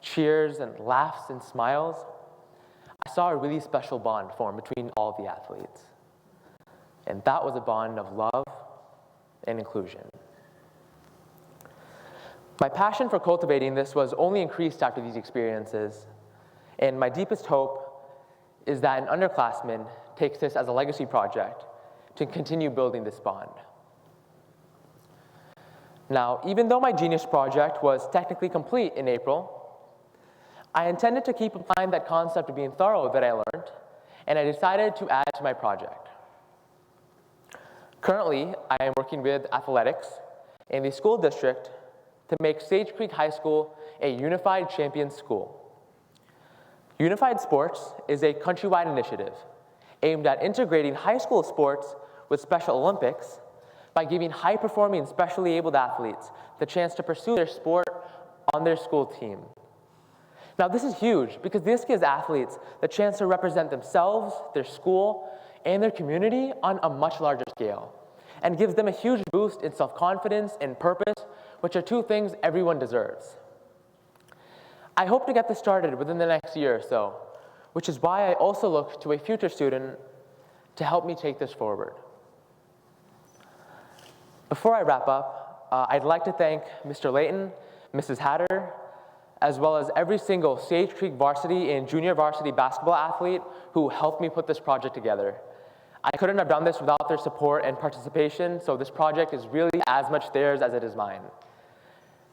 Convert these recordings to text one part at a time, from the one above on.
cheers and laughs and smiles, I saw a really special bond form between all the athletes. And that was a bond of love and inclusion. My passion for cultivating this was only increased after these experiences, and my deepest hope is that an underclassman takes this as a legacy project to continue building this bond. Now, even though my Genius project was technically complete in April, I intended to keep applying that concept of being thorough that I learned, and I decided to add to my project. Currently, I am working with athletics in the school district to make Sage Creek High School a unified champion school. Unified Sports is a countrywide initiative aimed at integrating high school sports with Special Olympics by giving high-performing specially abled athletes the chance to pursue their sport on their school team. Now, this is huge because this gives athletes the chance to represent themselves, their school, and their community on a much larger scale, and gives them a huge boost in self-confidence and purpose, which are two things everyone deserves. I hope to get this started within the next year or so, which is why I also look to a future student to help me take this forward. Before I wrap up, I'd like to thank Mr. Layton, Mrs. Hatter, as well as every single Sage Creek varsity and junior varsity basketball athlete who helped me put this project together. I couldn't have done this without their support and participation, so this project is really as much theirs as it is mine.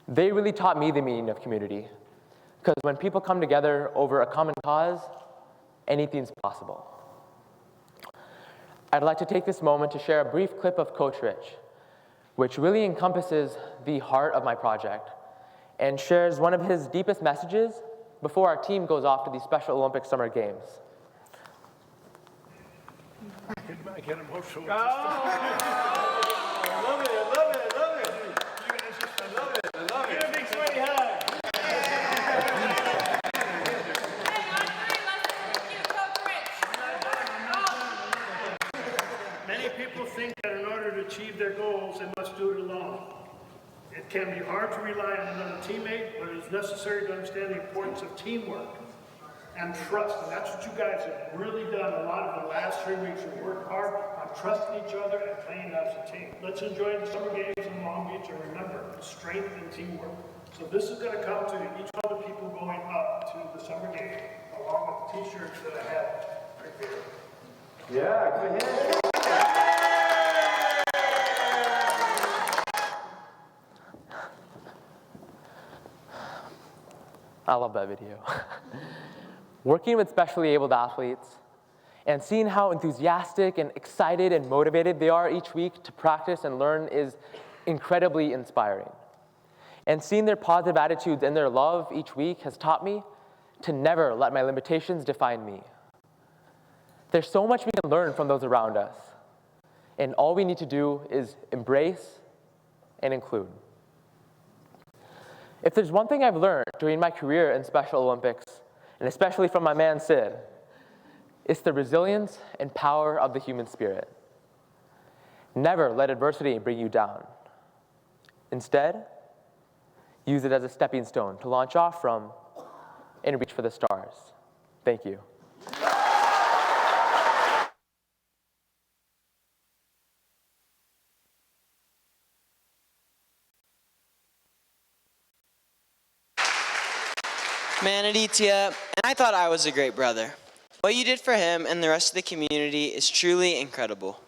They really taught me the meaning of community, because when people come together over a common cause, anything's possible. I'd like to take this moment to share a brief clip of Coach Rich, which really encompasses the heart of my project and shares one of his deepest messages before our team goes off to the Special Olympic Summer Games. I get emotional. Oh, I love it, I love it, I love it. I love it, I love it. Give a big sweaty hug. Many people think that in order to achieve their goals, they must do it alone. It can be hard to rely on another teammate, but it is necessary to understand the importance of teamwork and trust. And that's what you guys have really done a lot of the last 3 weeks. You've worked hard on trusting each other and playing as a team. Let's enjoy the summer games in Long Beach and remember, strength and teamwork. So this is going to come to each one of the people going up to the summer game, along with the t-shirts that I have prepared. Yeah, good hit. I love that video. Working with specially abled athletes and seeing how enthusiastic and excited and motivated they are each week to practice and learn is incredibly inspiring. And seeing their positive attitudes and their love each week has taught me to never let my limitations define me. There's so much we can learn from those around us, and all we need to do is embrace and include. If there's one thing I've learned during my career in Special Olympics, and especially from my man Sid, it's the resilience and power of the human spirit. Never let adversity bring you down. Instead, use it as a stepping stone to launch off from and reach for the stars. Thank you. Man, Aditya, and I thought I was a great brother. What you did for him and the rest of the community is truly incredible.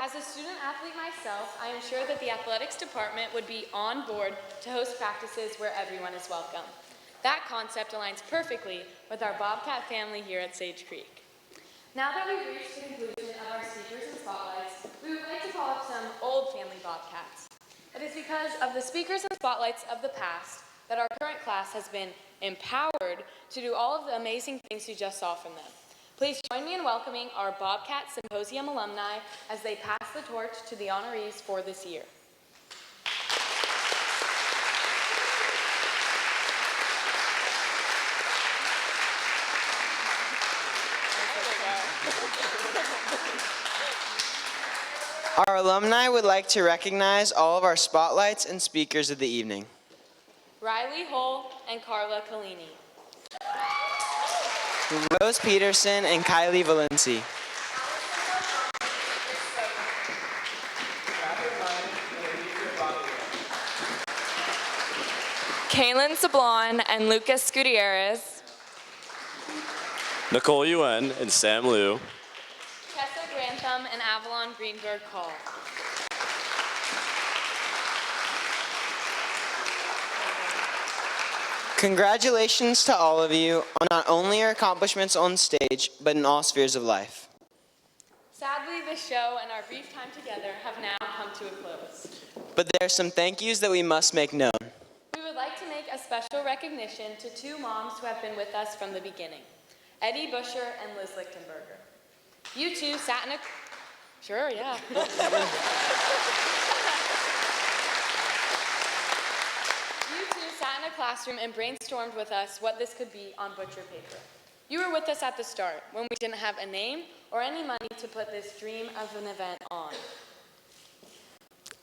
As a student athlete myself, I am sure that the athletics department would be on board to host practices where everyone is welcome. That concept aligns perfectly with our Bobcat family here at Sage Creek. Now that we've reached the conclusion of our speakers and spotlights, we would like to call up some old family Bobcats. It is because of the speakers and spotlights of the past that our current class has been empowered to do all of the amazing things you just saw from them. Please join me in welcoming our Bobcat Symposium alumni as they pass the torch to the honorees for this year. Our alumni would like to recognize all of our spotlights and speakers of the evening. Riley Hull and Carla Collini. Rose Peterson and Kylie Valency. Kaylin Sablon and Lucas Gutierrez. Nicole Yuen and Sam Liu. Tessa Grantham and Avalon Greenberg Hall. Congratulations to all of you on not only your accomplishments on stage, but in all spheres of life. Sadly, this show and our brief time together have now come to a close. But there are some thank yous that we must make known. We would like to make a special recognition to two moms who have been with us from the beginning, Eddie Busher and Liz Lichtenberger. You two sat in a... Sure, yeah. Sat in a classroom and brainstormed with us what this could be on butcher paper. You were with us at the start when we didn't have a name or any money to put this dream of an event on.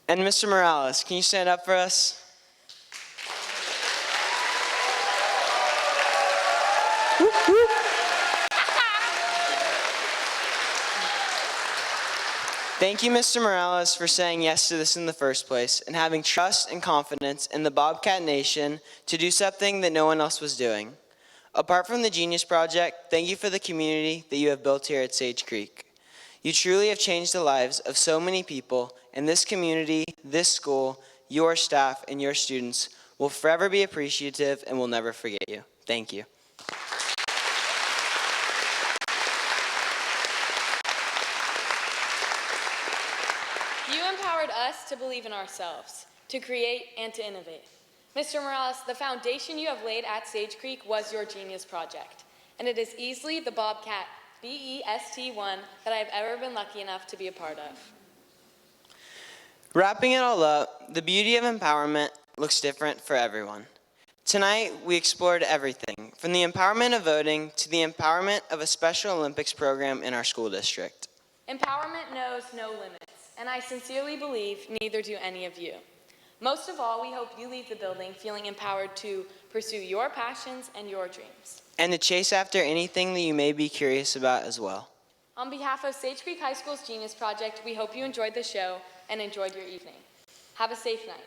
And Mr. Morales, can you stand up for us? Thank you, Mr. Morales, for saying yes to this in the first place and having trust and confidence in the Bobcat Nation to do something that no one else was doing. Apart from the Genius Project, thank you for the community that you have built here at Sage Creek. You truly have changed the lives of so many people, and this community, this school, your staff, and your students will forever be appreciative and will never forget you. Thank you. Us to believe in ourselves, to create and to innovate. Mr. Morales, the foundation you have laid at Sage Creek was your Genius Project, and it is easily the Bobcat BEST1 that I have ever been lucky enough to be a part of. Wrapping it all up, the beauty of empowerment looks different for everyone. Tonight, we explored everything, from the empowerment of voting to the empowerment of a Special Olympics program in our school district. Empowerment knows no limits. And I sincerely believe neither do any of you. Most of all, we hope you leave the building feeling empowered to pursue your passions and your dreams. And to chase after anything that you may be curious about as well. On behalf of Sage Creek High School's Genius Project, we hope you enjoyed the show and enjoyed your evening. Have a safe night.